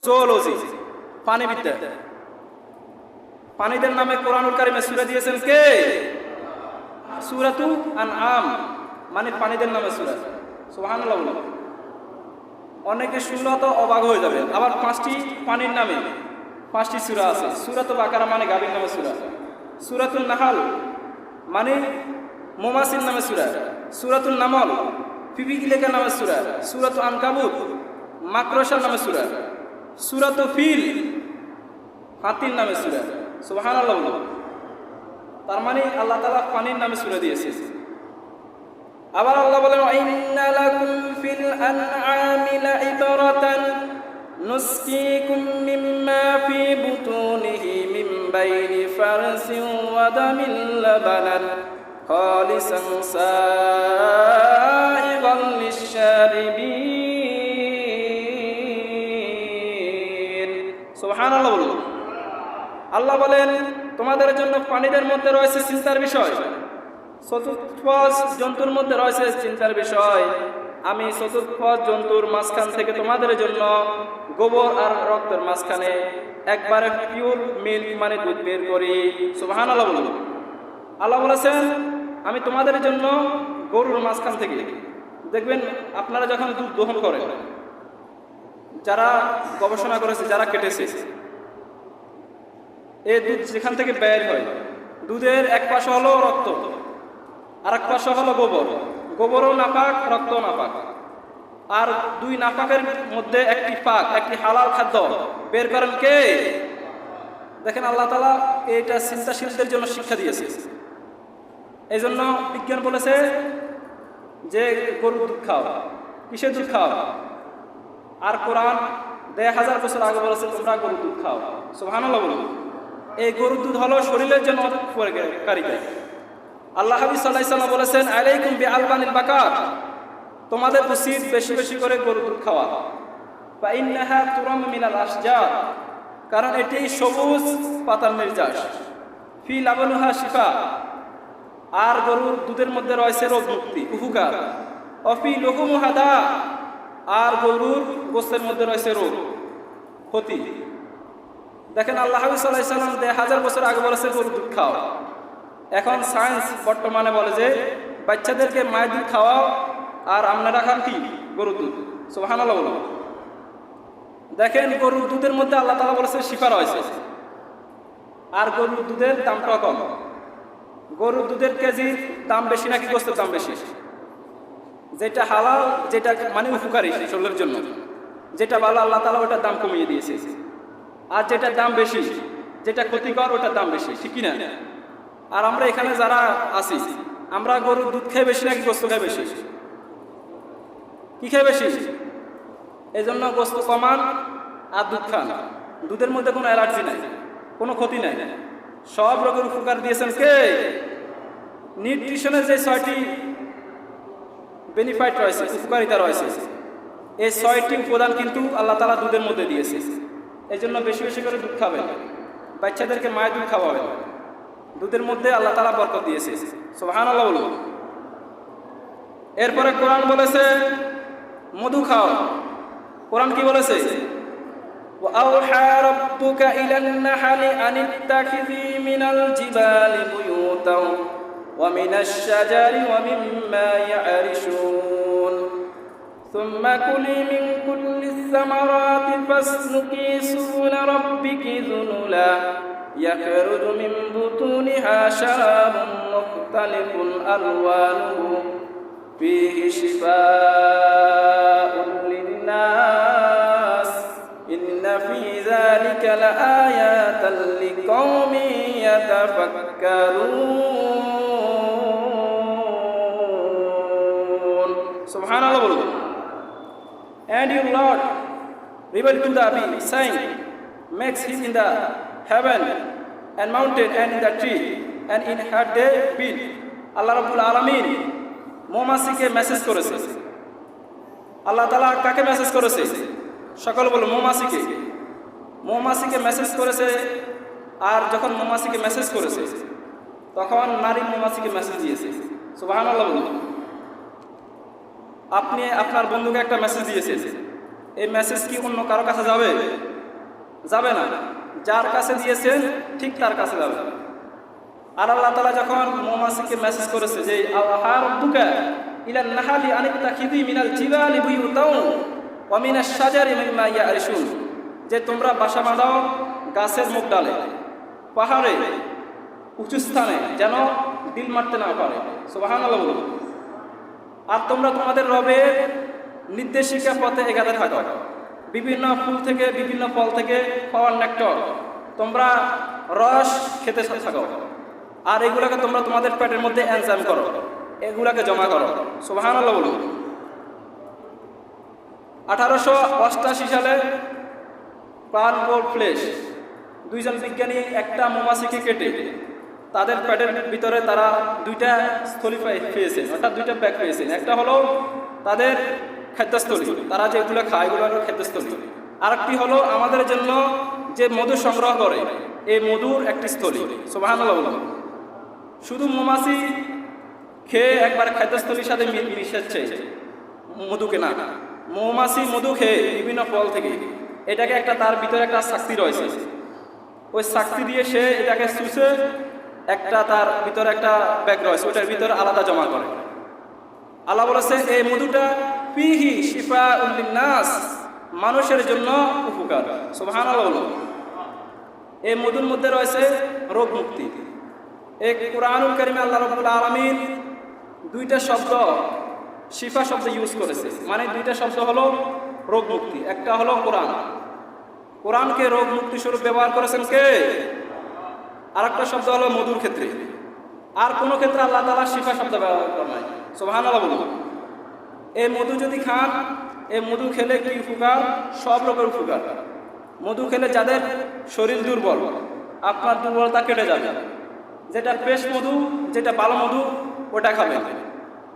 Zoology, প্রাণীবিদ্যা। প্রাণীদের নামে কোরআনুল কারীমে সূরা দিয়েছেন কে? সূরাতুল আনআম, মানে প্রাণীদের নামে সূরা। সুবহানাল্লাহ বলুন। অনেকে শুনলে তো অবাক হয়ে যাবে। আবার 5টি প্রাণীর নামে 5টি সূরা আছে। সূরাতুল বাকারা মানে গাভীর নামে সূরা, সূরাতুল নাহাল মানে মৌমাছির নামে সূরা, সূরাতুল নামল পিপিলিকার নামে সূরা, সূরাতুল আনকাবুত মাকড়সার নামে সূরা, সূরাতুল ফিল হাতির নামে সূরা। সুবহানাল্লাহ বলুন। তার মানে আল্লাহ তাআলা প্রাণীর নামে সূরা দিয়েছে। আবার আল্লাহ বলেন ইন্না লাকুম ফিল আনআমি লাইবরাতান নুসকিকুম মিম্মা ফি বুতুনিহি মিন বাইনি ফারসিন ওয়া দামিন লাবানান খালিসান সাইগান লিশ-শারিবিন। সুবহানাল্লাহ বলুন। আল্লাহ বলেন তোমাদের জন্য প্রাণীদের মধ্যে রয়েছে চিন্তার বিষয়, চতুর্থ জন্তুর মধ্যে রয়েছে চিন্তার বিষয়। আমি চতুর্থ জন্তুর মাঝখান থেকে তোমাদের জন্য গোবর আর রক্তের মাঝখানে একবারে পিওর মিল্ক মানে দুধ বের করি। সুবহানাল্লাহ বলুন। আল্লাহ বলেছেন আমি তোমাদের জন্য গরুর মাঝখান থেকে, দেখবেন আপনারা যখন দুধ দহন করেন, যারা গবেষণা করেছে, যারা কেটেছে, এই দুধ যেখান থেকে বের হয়, দুধের এক পাশে হলো রক্ত আর এক পাশে হলো গোবর। গোবরও নাপাক, রক্তও নাপাক। আর দুই নাপাকের মধ্যে একটি পাক, একটি হালাল খাদ্য বের করেন কে? দেখেন আল্লাহ তাআলা এইটা চিন্তাশীলদের জন্য শিক্ষা দিয়েছে। এই জন্য বিজ্ঞান বলেছে যে গরুর দুধ খাও। কিসের দুধ খাও? আর কোরআন 1000 বছর আগে বলেছে তোমরা গরুর দুধ খাও। সুবহানাল্লাহ বলুন। এই গরুর দুধ হলো শরীরের জন্য উপকারী। আল্লাহ হাবিব সাল্লাল্লাহু আলাইহি ওয়াসাল্লাম বলেছেন আলাইকুম বিআলবানিল বাকার, তোমাদের উচিত বেশি বেশি করে গরুর দুধ খাওয়া। ফা ইন্নাহা তুরাম মিনাল আশজার, কারণ এটি সবুজ পাতার নির্যাস। ফি লাবানুহা শিফা, আর গরুর দুধের মধ্যে রয়েছে রোগ মুক্তি, উপকার। অফি লুহুমুহা দা, আর গরুর গোশতের মধ্যে রয়েছে রোগ ক্ষতি। দেখেন আল্লাহ হাবিব সাল্লাল্লাহু আলাইহি ওয়াসাল্লাম 1000 বছর আগে বলেছে গরুর দুধ খাও। এখন সায়েন্স বর্তমানে বলে যে বাচ্চাদেরকে মায়ের দুধ খাওয়াও, আর আপনারা খান কি? গরুর দুধ। সুবহানাল্লাহ বলুন। দেখেন গরুর দুধের মধ্যে আল্লাহ তাআলা বলেছে শিফা রয়েছে, আর গরুর দুধের দামটা কম। গরুর দুধের কেজির দাম বেশি নাকি গোশতের দাম বেশি? যেটা হালাল, যেটা মানে উপকারী শরীরের জন্য, যেটা ভালো, আল্লাহ তাআলা ওটার দাম কমিয়ে দিয়েছে। আর যেটার দাম বেশি, যেটা ক্ষতিকর, ওটার দাম বেশি, ঠিক কি না? আর আমরা এখানে যারা আছি, আমরা গরুর দুধ খেয়ে বেশি নাকি গোশত খাই বেশি? কি খেয়ে বেশি? এই জন্য গোশত কমান আর দুধ খান। দুধের মধ্যে কোনো অ্যালার্জি নাই, কোনো ক্ষতি নাই, সব রোগের উপকার দিয়েছেন কে? নিউট্রিশনের যে 6টি বেনিফিট রয়েছে, উপকারিতা রয়েছে, এই 6টি উপাদান কিন্তু আল্লাহ তাআলা দুধের মধ্যে দিয়েছে। এই জন্য বেশি বেশি করে দুধ খাবেন, বাচ্চাদেরকে মায়ের দুধ খাওয়াবেন। দুধের মধ্যে আল্লাহ তাআলা বরকত দিয়েছে। সুবহানাল্লাহ বলুন। এরপরে কোরআন বলেছে মধু খাও। কোরআন কি বলেছে? ওয়া আওহা রাব্বুকা ইলান নাহলি আনিত্তাখিযি মিনাল জিবালি বুয়ুতাও ওয়া মিনাশ শাজারি ওয়া মিম্মা ইয়ারিশুন সুম্মা কুলি মিন কুল্লিস সামারাতি ফাসলুকি সুবুলা রাব্বিকি যুনুলা ইয়াখরুজু মিন বুতুনিহা শারাবুন মুখতালিফুন আলওয়ানুহু ফীহি শিফাউন লিন্নাস ইন্না ফী যালিকা লাআয়াতান লিকাওমিন ইয়াতাফাক্কারুন। সুবহানাল্লাহ বলুন। And your Lord revealed to the abyss, saying, makes him in the heaven and mountain and in the tree and in her they build. আল্লাহ রাব্বুল আলামিন মৌমাছিকে মেসেজ করেছে। আল্লাহ তাআলা কাকে মেসেজ করেছে? সকল বলো মৌমাছিকে। মৌমাছিকে মেসেজ করেছে। আর যখন মৌমাছিকে মেসেজ করেছে তখন নারী মৌমাছিকে মেসেজ দিয়েছে। সুবহানাল্লাহ বলুন। আপনি আপনার বন্ধুকে একটা মেসেজ দিয়েছেন, এই মেসেজ কি অন্য কারো কাছে যাবে? যাবে না, যার কাছে দিয়েছেন ঠিক তার কাছে যাবে। আর আল্লাহ তাআলা যখন মৌমাছিকে মেসেজ করেছে যে আহারুকা ইলান নাহালি আনিত্তাখিযি মিনাল জিবালি বুয়ুতাও ওয়া মিনাশ শাজারি মিম্মা ইয়ারিশুন, যে তোমরা বাসা বাঁধাও গাছের মুখ ডালে, পাহাড়ে, উঁচু স্থানে, যেন দিল মারতে না পারে। সুবহানাল্লাহ বলুন। আর তোমরা তোমাদের রবের নির্দেশিকা পথে এগাতে থাকো, বিভিন্ন ফুল থেকে বিভিন্ন ফল থেকে পাওয়ার নেক্টর তোমরা রস খেতে থাকো, আর এগুলোকে তোমরা তোমাদের পেটের মধ্যে এনজাইম করো, এগুলাকে জমা করো। সুবহানাল্লাহ বলুন। 1888 সালে কার্ল ফ্লেশ, দুইজন বিজ্ঞানী একটা মৌমাছিকে কেটে তাদের পেটের ভিতরে তারা দুইটা স্থলী পেয়েছেন, অর্থাৎ দুইটা ব্যাগ পেয়েছেন। একটা হলো তাদের খাদ্যস্থলী, তারা যেগুলো খায় এগুলো হলো খাদ্যস্থলী। আরেকটি হলো আমাদের জন্য যে মধু সংগ্রহ করে, এই মধুর একটি স্থলী। সুবহানাল্লাহ বলুন। শুধু মৌমাছি খেয়ে একবার খাদ্যস্থলীর সাথে মিশাচ্ছে মধুকে না, মৌমাছি মধু খেয়ে বিভিন্ন ফল থেকে এটাকে একটা তার ভিতরে একটা শক্তি রয়েছে, ওই শক্তি দিয়ে সে এটাকে চুষে একটা তার ভিতরে একটা ব্যাগ রয়েছে, ওটার ভিতরে আলাদা জমা করে। আল্লাহ বলেছে এই মধুটা ফিহি শিফাউল লিন্নাস, মানুষের জন্য উপকার। সুবহানাল্লাহ বলুন। এই মধুর মধ্যে রয়েছে রোগ মুক্তি। এই কুরআনুল কারীমে আল্লাহ রাব্বুল আলামিন দুইটা শব্দ শিফা শব্দ ইউজ করেছে, মানে দুইটা শব্দ হলো রোগ মুক্তি। একটা হলো কোরআন, কোরআনকে রোগ মুক্তি স্বরূপ ব্যবহার করেছেন কে? আর একটা শব্দ হলো মধুর ক্ষেত্রে। আর কোনো ক্ষেত্রে আল্লাহ তাআলা শিফা শব্দ ব্যবহার করেন নাই। সুবহানাল্লাহ বলুন। এই মধু যদি খান, এই মধু খেলে কি উপকার? সব রোগের উপকার। মধু খেলে যাদের শরীর দুর্বল, আপনার দুর্বলতা কেটে যাবে। যেটা ফ্রেশ মধু, যেটা ভালো মধু, ওটা খাবেন।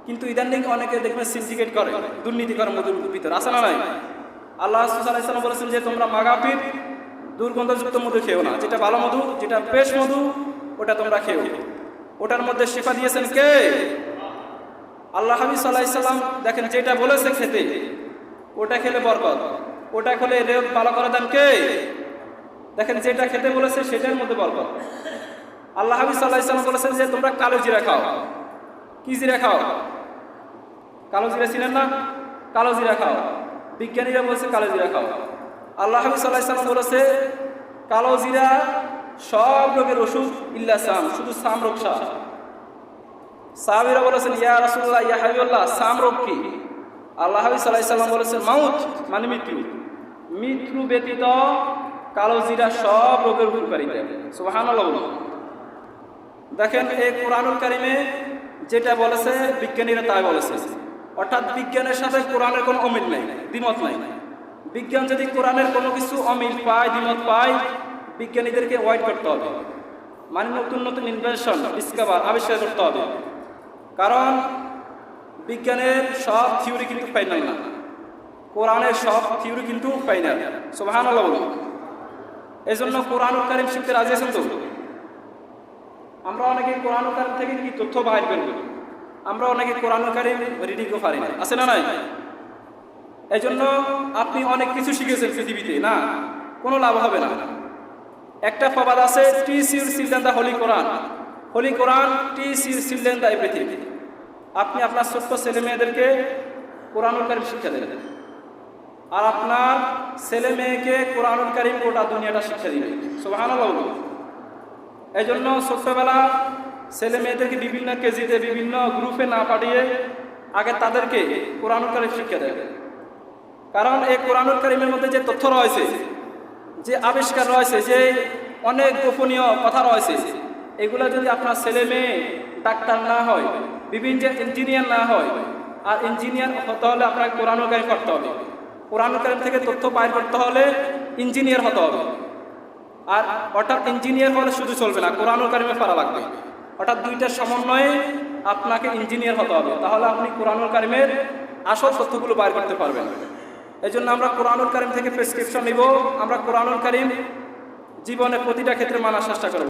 কিন্তু ইদানিং অনেকে দেখবেন সিন্ডিকেট করে, দুর্নীতি করে মধুর ভিতরে, আছে না নাই? আল্লাহ রাসূল সাল্লাল্লাহু আলাইহি ওয়াসাল্লাম বলেছেন যে তোমরা মাগাফির দুর্গন্ধযুক্ত মধু খেও না, যেটা ভালো মধু, যেটা ফ্রেশ মধু, ওটা তোমরা খেও। ওটার মধ্যে শিফা দিয়েছেন কে? আল্লাহ হাবিব সাল্লাল্লাহু আলাইহি ওয়াসাল্লাম। দেখেন যেটা বলেছে খেতে, ওটা খেলে বরকত, ওটা খেলে রোগ ভালো করে দেন কে? দেখেন যেটা খেতে বলেছে সেটার মধ্যে বরকত। আল্লাহ হাবিব সাল্লাল্লাহু আলাইহি ওয়াসাল্লাম বলেছেন যে তোমরা কালো জিরা খাও। কি জিরা খাও? কালো জিরা চিনেন না? কালো জিরা খাও। বিজ্ঞানীরা বলছে কালো জিরা খাও। আল্লাহ হাবিব সাল্লাল্লাহু আলাইহি ওয়াসাল্লাম বলেছে কালো জিরা সব রোগের ওষুধ ইল্লা সাম, শুধু সাম রোগ সার। সাহাবীরা বলেছেন ইয়া রাসূলুল্লাহ, ইয়া হাবিবাল্লাহ, সাম রোগ কি? আল্লাহ হাবিব সাল্লাল্লাহু আলাইহি ওয়াসাল্লাম বলেছেন মাউত, মানে মৃত্যু। মৃত্যু ব্যতীত কালো জিরা সব রোগের উপকারিতা। সুবহানাল্লাহ বলুন। দেখেন এই কোরআনুল কারীমে যেটা বলেছে বিজ্ঞানীরা তাই বলেছে, অর্থাৎ বিজ্ঞানের সাথে কোরআনের কোনো অমিল নাই, দ্বিমত নাই। বিজ্ঞান যদি কোরআনের কোনো কিছু অমিল পায়, দ্বিমত পায়, বিজ্ঞানীদেরকে অ্যাভয়েড করতে হবে, মানে নতুন নতুন ইনভেনশন, ডিসকভার, আবিষ্কার করতে হবে। কারণ বিজ্ঞানের সব থিওরি কিন্তু ফাইনাল না, কোরআনের সব থিওরি কিন্তু ফাইনাল। সুবহানাল্লাহ বলুন। এই জন্য কোরআনুল কারীম শিখতে রাজি আছেন তো? আমরা অনেকে কোরআনুল কারীম থেকে কি তথ্য বাইর করব, আমরা অনেকে কোরআনুল কারীম রিডিংও পারি না, আছে না নাই? এই জন্য আপনি অনেক কিছু শিখেছেন পৃথিবীতে, না কোনো লাভ হবে না। একটা প্রবাদ আছে, teach your children the holy Quran, holy Quran teach your children the everything. আপনি আপনার ছোট্ট ছেলে মেয়েদেরকে কোরআনুল কারীম শিক্ষা দেবেন, আর আপনার ছেলে মেয়েকে কোরআনুল কারীম গোটা দুনিয়াটা শিক্ষা দিবে। সুবহানাল্লাহ। এই জন্য ছোট্টবেলা ছেলে মেয়েদেরকে বিভিন্ন কেজিতে, বিভিন্ন গ্রুপে না পাঠিয়ে আগে তাদেরকে কোরআনুল কারীম শিক্ষা দেবে। কারণ এই কোরআনুল কারীমের মধ্যে যে তথ্য রয়েছে, যে আবিষ্কার রয়েছে, যে অনেক গোপনীয় কথা রয়েছে, এগুলো যদি আপনার ছেলে মেয়ে ডাক্তার না হয়, বিভিন্ন ইঞ্জিনিয়ার না হয়, আর ইঞ্জিনিয়ার হতে হলে আপনাকে কোরআনুল কারীম পড়তে হবে। কোরআনুল কারীম থেকে তথ্য বাইর করতে হলে ইঞ্জিনিয়ার হতে হবে। আর অর্থাৎ ইঞ্জিনিয়ার হলে শুধু চলবে না, কোরআনুল কারীমে পড়া লাগবে। অর্থাৎ দুইটার সমন্বয়ে আপনাকে ইঞ্জিনিয়ার হতে হবে, তাহলে আপনি কোরআনুল কারীমের আসল তথ্যগুলো বাইর করতে পারবেন। এই জন্য আমরা কোরআনুল কারীম থেকে প্রেসক্রিপশন নিব, আমরা কোরআনুল কারীম জীবনের প্রতিটা ক্ষেত্রে মানার চেষ্টা করব।